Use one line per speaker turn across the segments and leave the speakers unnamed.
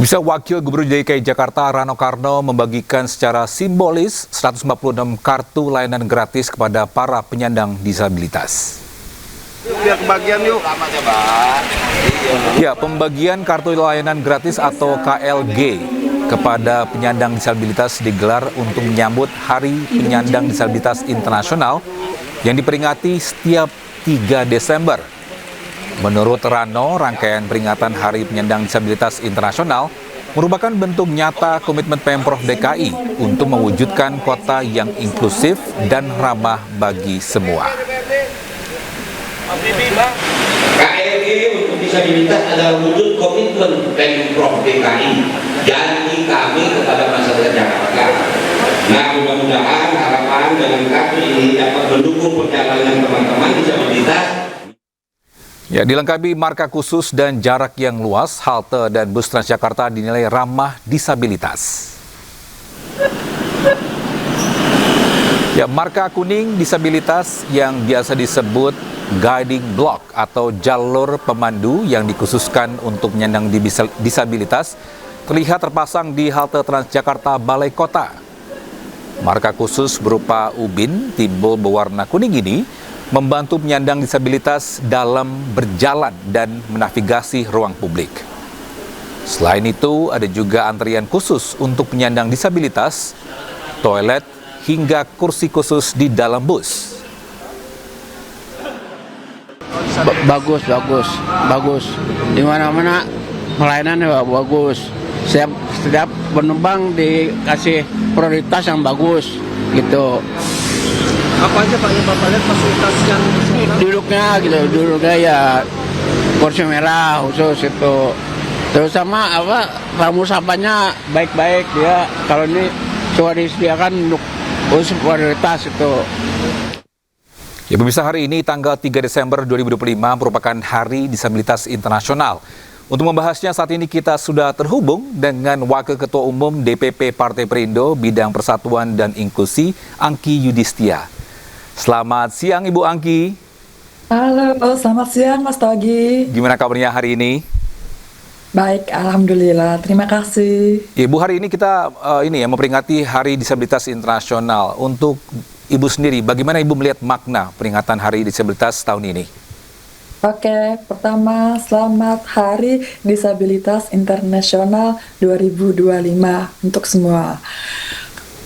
Bisa Wakil Gubernur DKI Jakarta Rano Karno membagikan secara simbolis 146 kartu layanan gratis kepada para penyandang disabilitas.
Biar kebagian yuk.
Ya, pembagian kartu layanan gratis atau KLG kepada penyandang disabilitas digelar untuk menyambut Hari Penyandang Disabilitas Internasional yang diperingati setiap 3 Desember. Menurut Rano, rangkaian peringatan Hari Penyandang Disabilitas Internasional merupakan bentuk nyata komitmen Pemprov DKI untuk mewujudkan kota yang inklusif dan ramah bagi semua.
KLG untuk disabilitas adalah wujud komitmen Pemprov DKI, janji kami kepada masyarakat Jakarta. Nah, mudah-mudahan harapan dengan kartu ini dapat mendukung perjalanan teman-teman disabilitas.
Ya, dilengkapi marka khusus dan jarak yang luas, halte dan bus Transjakarta dinilai ramah disabilitas. Ya, marka kuning disabilitas yang biasa disebut guiding block atau jalur pemandu yang dikhususkan untuk penyandang disabilitas terlihat terpasang di halte Transjakarta Balai Kota. Marka khusus berupa ubin timbul berwarna kuning ini membantu penyandang disabilitas dalam berjalan dan menavigasi ruang publik. Selain itu, ada juga antrian khusus untuk penyandang disabilitas, toilet, hingga kursi khusus di dalam bus.
Bagus. Di mana-mana pelayanannya bagus. Setiap penumpang dikasih prioritas yang bagus, gitu.
Apa aja Pak yang Bapak lihat fasilitas yang
Duduknya ya kursi merah khusus itu. Terus sama tamu sampahnya baik-baik dia. Kalau ini cuma disediakan untuk khusus prioritas itu.
Ya, pemirsa, hari ini tanggal 3 Desember 2025 merupakan Hari Disabilitas Internasional. Untuk membahasnya saat ini kita sudah terhubung dengan Wakil Ketua Umum DPP Partai Perindo Bidang Persatuan dan Inklusi, Angki Yudhistia. Selamat siang Ibu Angki.
Halo, selamat siang Mas Togi.
Gimana kabarnya hari ini?
Baik, alhamdulillah. Terima kasih.
Ibu, hari ini kita memperingati Hari Disabilitas Internasional. Untuk Ibu sendiri, bagaimana Ibu melihat makna peringatan Hari Disabilitas tahun ini?
Oke, pertama selamat Hari Disabilitas Internasional 2025 untuk semua.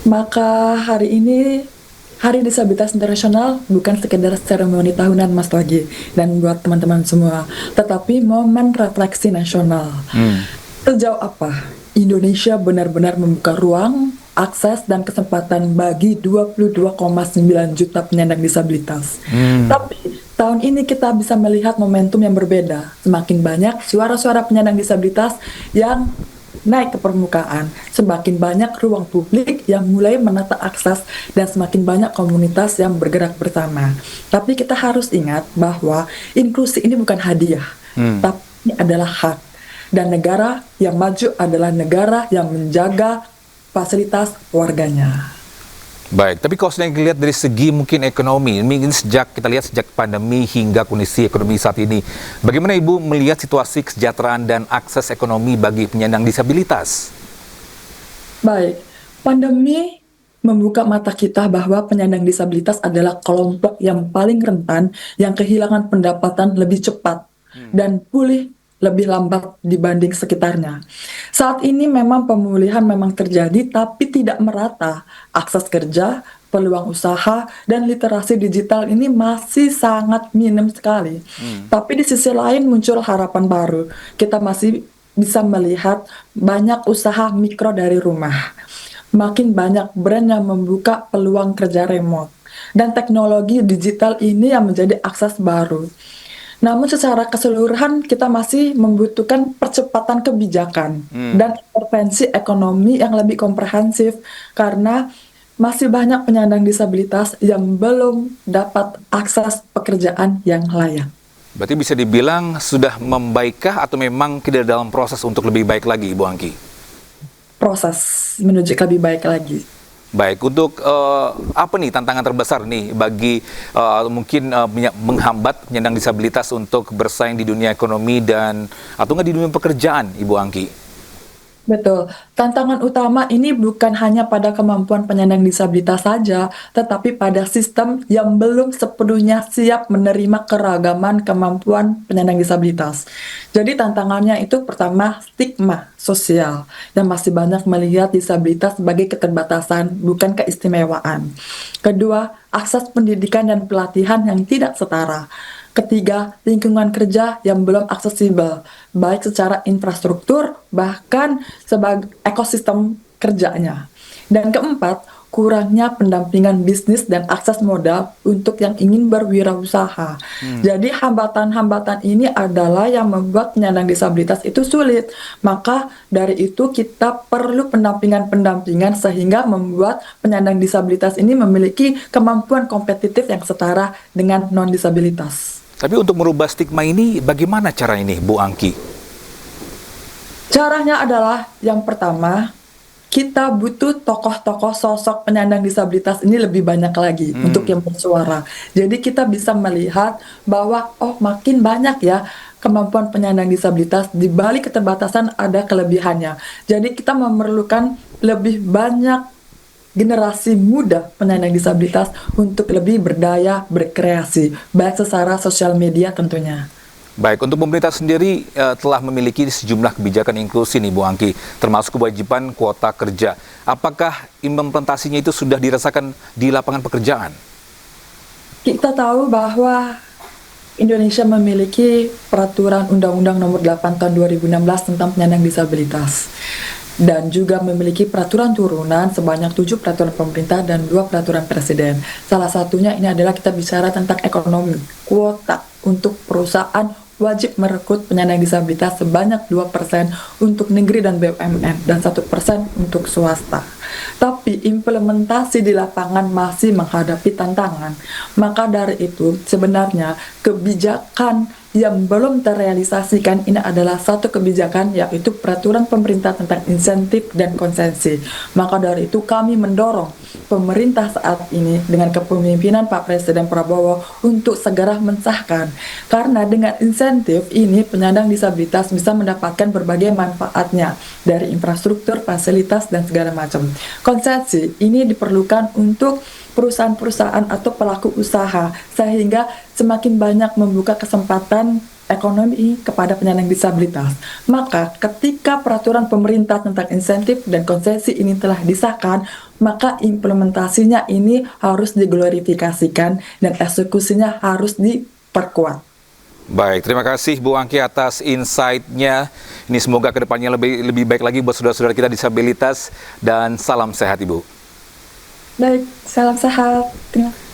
Maka hari ini Hari Disabilitas Internasional bukan sekedar seremoni tahunan Mas Togi dan buat teman-teman semua, tetapi momen refleksi nasional. Sejauh apa Indonesia benar-benar membuka ruang, akses, dan kesempatan bagi 22,9 juta penyandang disabilitas. Tapi tahun ini kita bisa melihat momentum yang berbeda. Semakin banyak suara-suara penyandang disabilitas yang naik ke permukaan, semakin banyak ruang publik yang mulai menata akses dan semakin banyak komunitas yang bergerak bersama. Tapi kita harus ingat bahwa inklusi ini bukan hadiah, tapi ini adalah hak. Dan negara yang maju adalah negara yang menjaga fasilitas warganya.
Baik, tapi kalau sedang dilihat dari segi mungkin ekonomi, mungkin sejak pandemi hingga kondisi ekonomi saat ini, bagaimana Ibu melihat situasi kesejahteraan dan akses ekonomi bagi penyandang disabilitas?
Baik, pandemi membuka mata kita bahwa penyandang disabilitas adalah kelompok yang paling rentan, yang kehilangan pendapatan lebih cepat dan pulih lebih lambat dibanding sekitarnya. Saat ini memang pemulihan memang terjadi, tapi tidak merata. Akses kerja, peluang usaha, dan literasi digital ini masih sangat minim sekali. Tapi di sisi lain muncul harapan baru. Kita masih bisa melihat banyak usaha mikro dari rumah. Makin banyak brand yang membuka peluang kerja remote. Dan teknologi digital ini yang menjadi akses baru. Namun secara keseluruhan kita masih membutuhkan percepatan kebijakan dan intervensi ekonomi yang lebih komprehensif karena masih banyak penyandang disabilitas yang belum dapat akses pekerjaan yang layak.
Berarti bisa dibilang sudah membaikkah atau memang tidak dalam proses untuk lebih baik lagi, Ibu Angki?
Proses menuju ke lebih baik lagi.
Baik, untuk apa nih tantangan terbesar nih bagi menghambat penyandang disabilitas untuk bersaing di dunia ekonomi dan atau nggak di dunia pekerjaan, Ibu Angki?
Betul. Tantangan utama ini bukan hanya pada kemampuan penyandang disabilitas saja, tetapi pada sistem yang belum sepenuhnya siap menerima keragaman kemampuan penyandang disabilitas. Jadi tantangannya itu pertama stigma sosial yang masih banyak melihat disabilitas sebagai keterbatasan, bukan keistimewaan. Kedua, akses pendidikan dan pelatihan yang tidak setara. Ketiga, lingkungan kerja yang belum aksesibel, baik secara infrastruktur, bahkan sebagai ekosistem kerjanya. Dan keempat, kurangnya pendampingan bisnis dan akses modal untuk yang ingin berwirausaha. Jadi hambatan-hambatan ini adalah yang membuat penyandang disabilitas itu sulit. Maka dari itu kita perlu pendampingan-pendampingan sehingga membuat penyandang disabilitas ini memiliki kemampuan kompetitif yang setara dengan non-disabilitas.
Tapi untuk merubah stigma ini, bagaimana cara ini, Bu Angki?
Caranya adalah yang pertama, kita butuh tokoh-tokoh sosok penyandang disabilitas ini lebih banyak lagi untuk yang bersuara. Jadi kita bisa melihat bahwa makin banyak ya kemampuan penyandang disabilitas, di balik keterbatasan ada kelebihannya. Jadi kita memerlukan lebih banyak generasi muda penyandang disabilitas untuk lebih berdaya berkreasi, baik secara sosial media tentunya.
Baik, untuk pemerintah sendiri telah memiliki sejumlah kebijakan inklusi nih Bu Angki, termasuk kewajiban kuota kerja. Apakah implementasinya itu sudah dirasakan di lapangan pekerjaan?
Kita tahu bahwa Indonesia memiliki peraturan Undang-Undang Nomor 8 Tahun 2016 tentang penyandang disabilitas. Dan juga memiliki peraturan turunan sebanyak 7 peraturan pemerintah dan 2 peraturan presiden. Salah satunya ini adalah kita bicara tentang ekonomi, kuota untuk perusahaan wajib merekrut penyandang disabilitas sebanyak 2% untuk negeri dan BUMN dan 1% untuk swasta. Tapi implementasi di lapangan masih menghadapi tantangan. Maka dari itu sebenarnya kebijakan yang belum terrealisasikan ini adalah satu kebijakan, yaitu peraturan pemerintah tentang insentif dan konsesi. Maka dari itu kami mendorong pemerintah saat ini dengan kepemimpinan Pak Presiden Prabowo untuk segera mensahkan. Karena dengan insentif ini penyandang disabilitas bisa mendapatkan berbagai manfaatnya dari infrastruktur, fasilitas, dan segala macam. Konsesi ini diperlukan untuk perusahaan-perusahaan atau pelaku usaha sehingga semakin banyak membuka kesempatan ekonomi kepada penyandang disabilitas. Maka ketika peraturan pemerintah tentang insentif dan konsesi ini telah disahkan, maka implementasinya ini harus diglorifikasikan dan eksekusinya harus diperkuat.
Baik, terima kasih Bu Angki atas insight-nya. Ini semoga kedepannya lebih baik lagi buat saudara-saudara kita disabilitas, dan salam sehat Ibu.
Baik, salam sehat. Terima kasih.